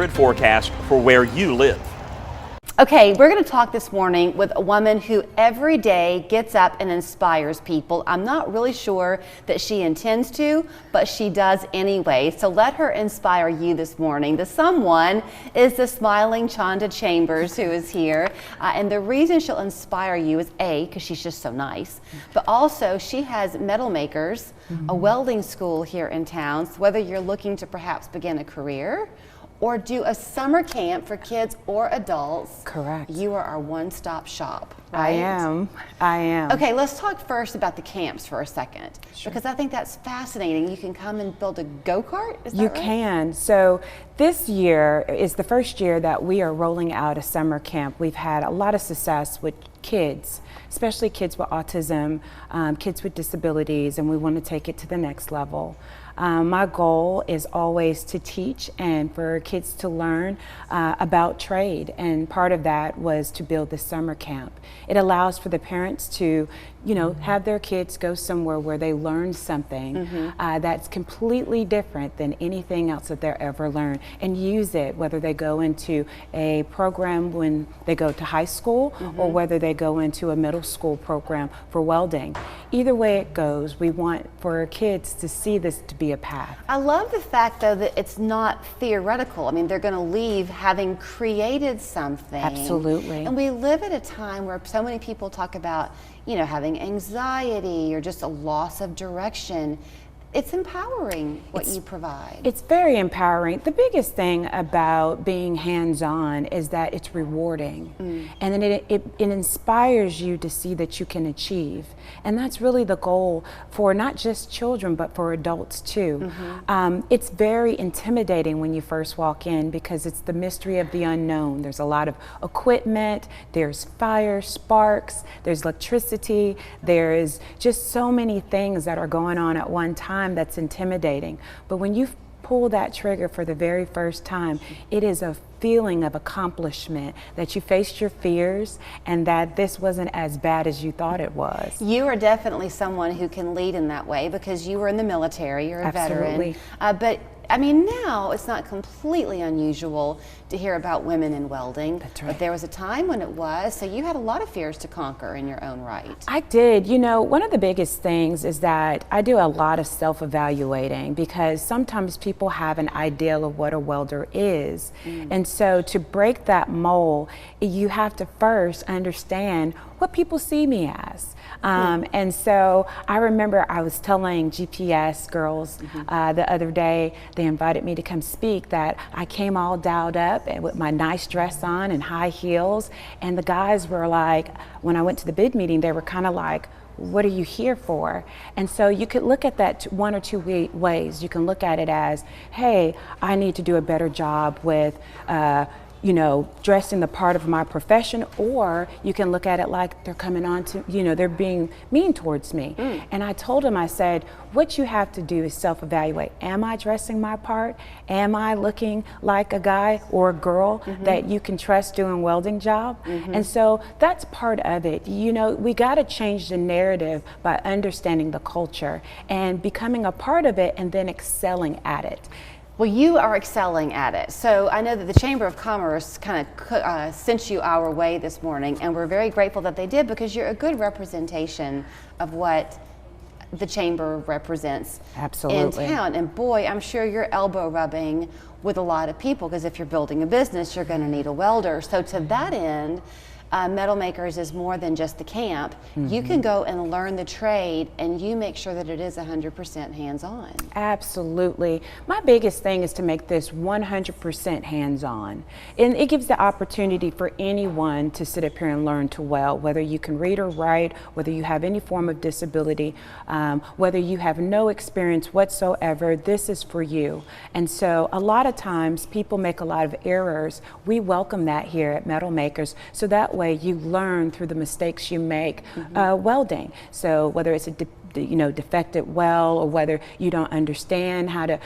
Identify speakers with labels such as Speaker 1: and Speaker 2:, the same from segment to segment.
Speaker 1: current forecast for where you live.
Speaker 2: Okay, we're going to talk this morning with a woman who every day gets up and inspires people. I'm not really sure that she intends to, but she does anyway. So let her inspire you this morning. The someone is the smiling Chanda Chambers, who is here. And the reason she'll inspire you is A, because she's just so nice, but also she has metal makers, a welding school here in town. So whether you're looking to perhaps begin a career or do a summer camp for kids or adults.
Speaker 3: Correct.
Speaker 2: You are our one-stop shop, right?
Speaker 3: I am.
Speaker 2: Okay, let's talk first about the camps for a second. Sure. Because I think that's fascinating. You can come and build a go-kart, is that right?
Speaker 3: You can. So this year is the first year that we are rolling out a summer camp. We've had a lot of success with kids, especially kids with autism, kids with disabilities, and we want to take it to the next level. My goal is always to teach and for kids to learn about trade, and part of that was to build the summer camp. It allows for the parents to, have their kids go somewhere where they learn something that's completely different than anything else that they're ever learned, and use it whether they go into a program when they go to high school or whether they go into a middle school program for welding. Either way it goes, we want for kids to see this to be a path.
Speaker 2: I love the fact, though, that it's not theoretical. I mean, they're going to leave having created something.
Speaker 3: Absolutely.
Speaker 2: And we live at a time where so many people talk about, having anxiety or just a loss of direction. It's empowering what you provide.
Speaker 3: It's very empowering. The biggest thing about being hands-on is that it's rewarding. And then it inspires you to see that you can achieve. And that's really the goal for not just children, but for adults too. It's very intimidating when you first walk in because it's the mystery of the unknown. There's a lot of equipment, there's fire, sparks, there's electricity, there is just so many things that are going on at one time that's intimidating. But when you pull that trigger for the very first time, it is a feeling of accomplishment that you faced your fears and that this wasn't as bad as you thought it was.
Speaker 2: You are definitely someone who can lead in that way because you were in the military, you're a veteran. But I mean, now it's not completely unusual to hear about women in welding.
Speaker 3: That's right.
Speaker 2: But there was a time when it was, so you had a lot of fears to conquer in your own right.
Speaker 3: I did. One of the biggest things is that I do a lot of self-evaluating because sometimes people have an ideal of what a welder is. And so to break that mold, you have to first understand what people see me as. And so I remember I was telling GPS girls the other day, they invited me to come speak, that I came all dolled up and with my nice dress on and high heels. And the guys were like, when I went to the bid meeting, they were kind of like, what are you here for? And so you could look at that one or two ways. You can look at it as, hey, I need to do a better job with dressing the part of my profession, or you can look at it like they're coming on to, they're being mean towards me. And I told him, I said, what you have to do is self-evaluate. Am I dressing my part? Am I looking like a guy or a girl that you can trust doing welding job? And so that's part of it. We got to change the narrative by understanding the culture and becoming a part of it and then excelling at it.
Speaker 2: Well, you are excelling at it. So I know that the Chamber of Commerce kind of sent you our way this morning, and we're very grateful that they did because you're a good representation of what the Chamber represents in town. And boy, I'm sure you're elbow rubbing with a lot of people because if you're building a business, you're going to need a welder. So to that end, Metal Makers is more than just the camp. You can go and learn the trade, and you make sure that it is 100% hands-on.
Speaker 3: Absolutely. My biggest thing is to make this 100% hands-on. And it gives the opportunity for anyone to sit up here and learn to weld, whether you can read or write, whether you have any form of disability, whether you have no experience whatsoever, this is for you. And so a lot of times people make a lot of errors. We welcome that here at Metal Makers, so that way you learn through the mistakes you make welding. So whether it's a defect it well, or whether you don't understand how to,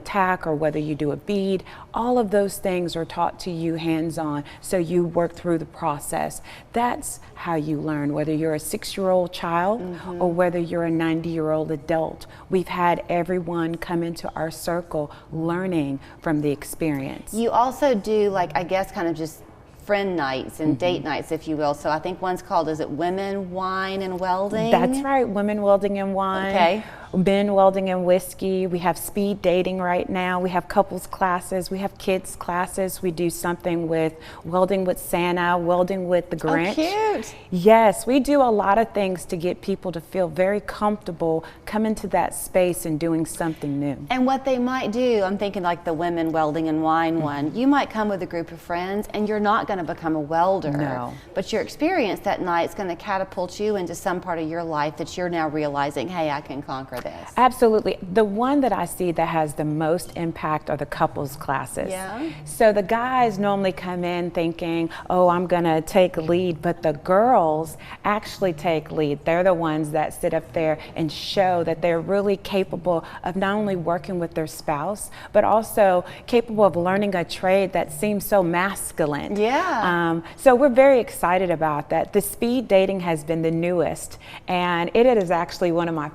Speaker 3: tack, or whether you do a bead. All of those things are taught to you hands-on, so you work through the process. That's how you learn, whether you're a 6-year-old child or whether you're a 90-year-old adult. We've had everyone come into our circle learning from the experience.
Speaker 2: You also do, I guess, kind of just friend nights and date nights, if you will. So I think one's called, is it Women, Wine, and Welding?
Speaker 3: That's right, Women, Welding, and Wine.
Speaker 2: Okay.
Speaker 3: Men, Welding, and Whiskey. We have speed dating right now. We have couples classes. We have kids classes. We do something with welding with Santa, welding with the Grinch.
Speaker 2: Oh, cute.
Speaker 3: Yes, we do a lot of things to get people to feel very comfortable coming to that space and doing something new.
Speaker 2: And what they might do, I'm thinking like the Women, Welding, and Wine one, you might come with a group of friends and you're not going to become a welder.
Speaker 3: No.
Speaker 2: But your experience that night is going to catapult you into some part of your life that you're now realizing, hey, I can conquer this.
Speaker 3: Absolutely. The one that I see that has the most impact are the couples classes.
Speaker 2: Yeah.
Speaker 3: So the guys normally come in thinking, oh, I'm going to take lead, but the girls actually take lead. They're the ones that sit up there and show that they're really capable of not only working with their spouse, but also capable of learning a trade that seems so masculine.
Speaker 2: Yeah.
Speaker 3: So we're very excited about that. The speed dating has been the newest, and it is actually one of my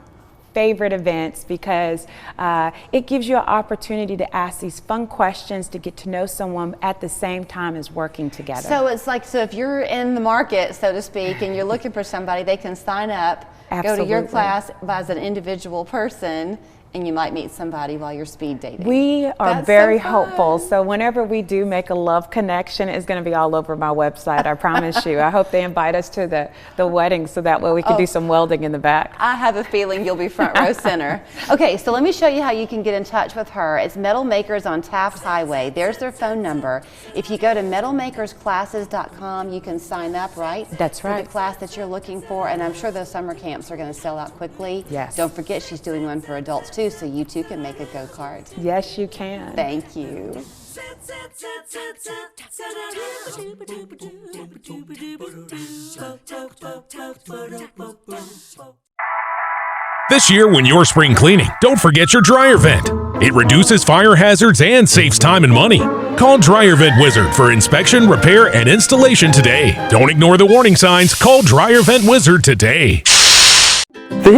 Speaker 3: favorite events because it gives you an opportunity to ask these fun questions to get to know someone at the same time as working together.
Speaker 2: So it's so if you're in the market, so to speak, and you're looking for somebody, they can sign up, go to your class as an individual person, and you might meet somebody while you're speed dating.
Speaker 3: We are very hopeful. So whenever we do make a love connection, it's going to be all over my website, I promise you. I hope they invite us to the wedding so that way we can do some welding in the back.
Speaker 2: I have a feeling you'll be front row center. Okay, so let me show you how you can get in touch with her. It's Metal Makers on Taft Highway. There's their phone number. If you go to metalmakersclasses.com, you can sign up, right?
Speaker 3: That's right.
Speaker 2: For the class that you're looking for, and I'm sure those summer camps are going to sell out quickly.
Speaker 3: Yes.
Speaker 2: Don't forget she's doing one for adults too, so you too can make a go-kart.
Speaker 3: Yes, you can.
Speaker 2: Thank you.
Speaker 4: This year, when you're spring cleaning, don't forget your dryer vent. It reduces fire hazards and saves time and money. Call Dryer Vent Wizard for inspection, repair, and installation today. Don't ignore the warning signs. Call Dryer Vent Wizard today.